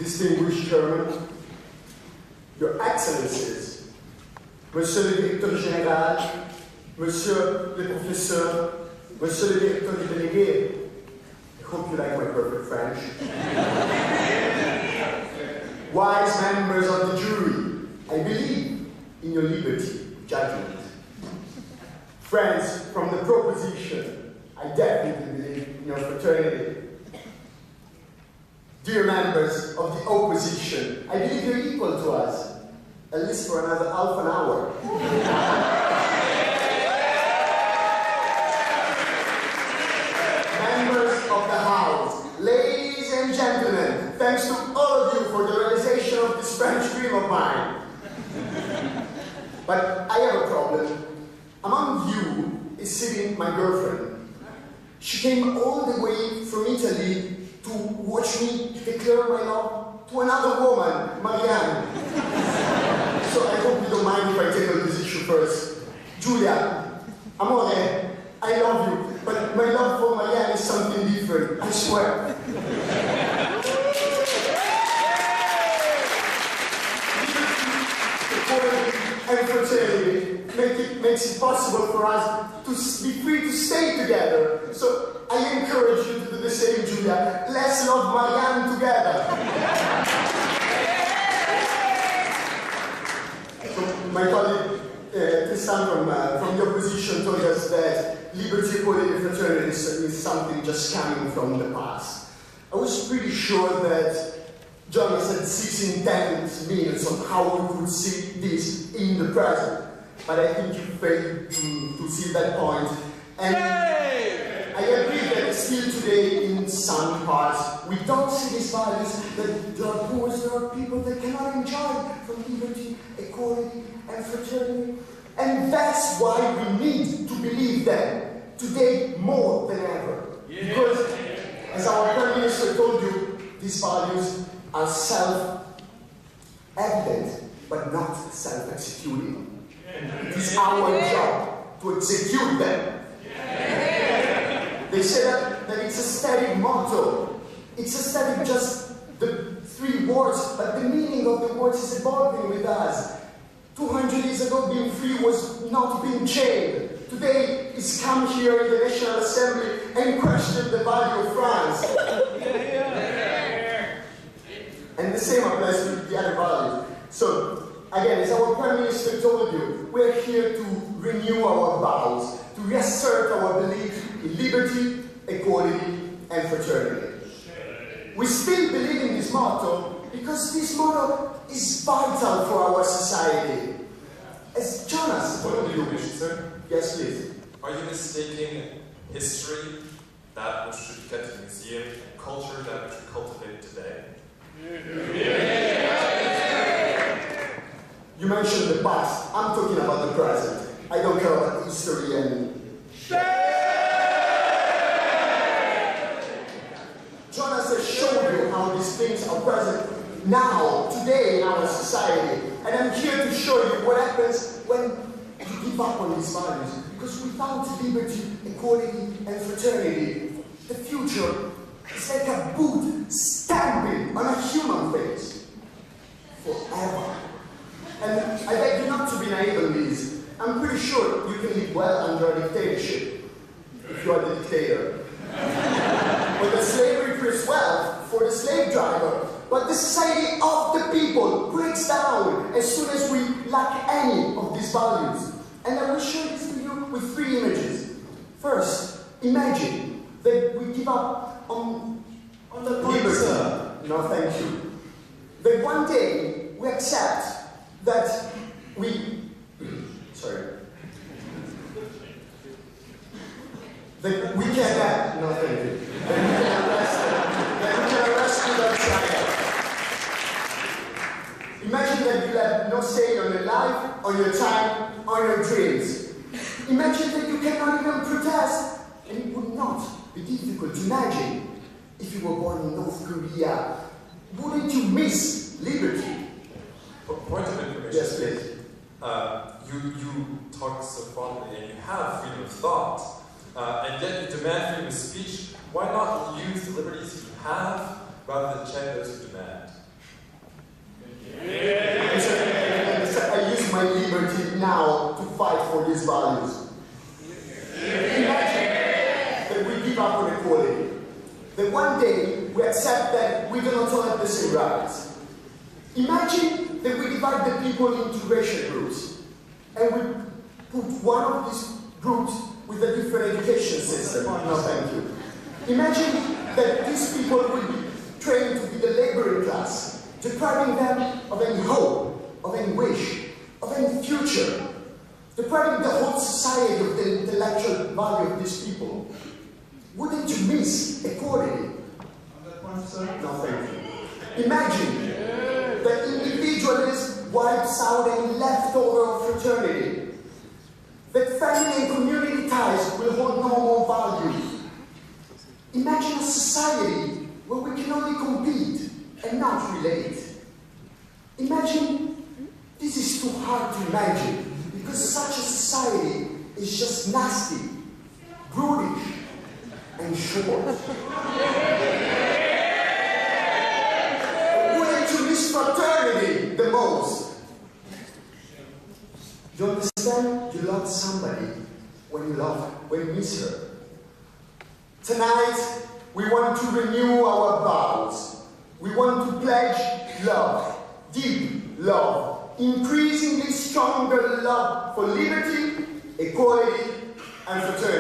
distinguished Chairman, Your Excellencies, Monsieur le Directeur Général, Monsieur le Professeur, Monsieur le Directeur du Délégué. I hope you like my perfect French. Wise members of the jury, I believe in your liberty of judgment. Friends from the proposition, I definitely believe in your fraternity. Dear members of the opposition, I believe you're equal to us, at least for another half an hour. Members of the House, ladies and gentlemen, thanks to all of you for the realization of this French dream of mine. But I have a problem. Among you is sitting my girlfriend. She came all the way from Italy to watch me declare my love to another woman, Marianne. So I hope you don't mind if I take her position first. Giulia, amore, I love you, but my love for Marianne is something different, I swear. And fraternity makes it possible for us to be free to stay together. So I encourage you to do the same, Giulia. Let's love Marianne together. So my colleague Tristan from the opposition told us that liberty, equality, and fraternity is something just coming from the past. I was pretty sure that Jonas had 6 intense minutes on how we could see this in the present, but I think you failed to see that point. And I agree that still today, in some parts, we don't see these values, that there are poor, there are people that cannot enjoy from liberty, equality, and fraternity. And that's why we need to believe them today more than ever. Because, as our Prime Minister told you, these values are self-evident, but not self-executing. It is our job to execute them. They say that it's a static motto. It's a static, just the 3 words, but the meaning of the words is evolving with us. 200 years ago, being free was not being chained. Today, it's come here in the National Assembly and questioned the value of France. And the same applies to the other values. So, again, as our Prime Minister told you, we're here to renew our vows, to reassert our belief in liberty, equality, and fraternity. We still believe in this motto because this motto is vital for our society. As Jonas told you, sir? Yes, please. Are you mistaking history, that which should be kept in the museum, and culture, that which we cultivate today? You mentioned the past. I'm talking about the present. I don't care about history and... Jonas has shown you how these things are present now, today in our society. And I'm here to show you what happens when you give up on these values. Because without liberty, equality, and fraternity, the future is like a boot stamping on a human face. Forever. And I beg you not to be naive on these. I'm pretty sure you can live well under a dictatorship, if you are the dictator. But the slavery creates wealth for the slave driver. But the society of the people breaks down as soon as we lack any of these values. And I will show this to you with 3 images. First, imagine that we give up on the liberty. No, thank you. That one day we accept that we... Sorry. That we can... No, thank you. That we can arrest you outside. Imagine that you have no say on your life, on your time, on your dreams. Imagine that you cannot even protest, and it would not be difficult to imagine if you were born in North Korea. Wouldn't you miss liberty? Point of information. Yes, please. You talk so fondly and you have freedom of thought, and yet you demand freedom of speech. Why not use the liberties you have rather than check those who demand? I use my liberty now to fight for these values. Imagine that we give up on equality. That one day we accept that we do not all have the same rights. Imagine that we divide the people into racial groups and we put one of these groups with a different education system. No, thank you. Imagine that these people will be trained to be the laboring class, depriving them of any hope, of any wish, of any future, depriving the whole society of the intellectual value of these people. Wouldn't you miss equality? No, thank you. Imagine that individualism wipes out any leftover of fraternity, that family and community ties will hold no more value. Imagine a society where we can only compete and not relate. Imagine, this is too hard to imagine, because such a society is just nasty, brutish, and short. Wouldn't you miss fraternity the most? You understand? You love somebody when you miss her. Tonight, we want to renew our vows. We want to pledge love, deep love, increasingly stronger love for liberty, equality, and fraternity.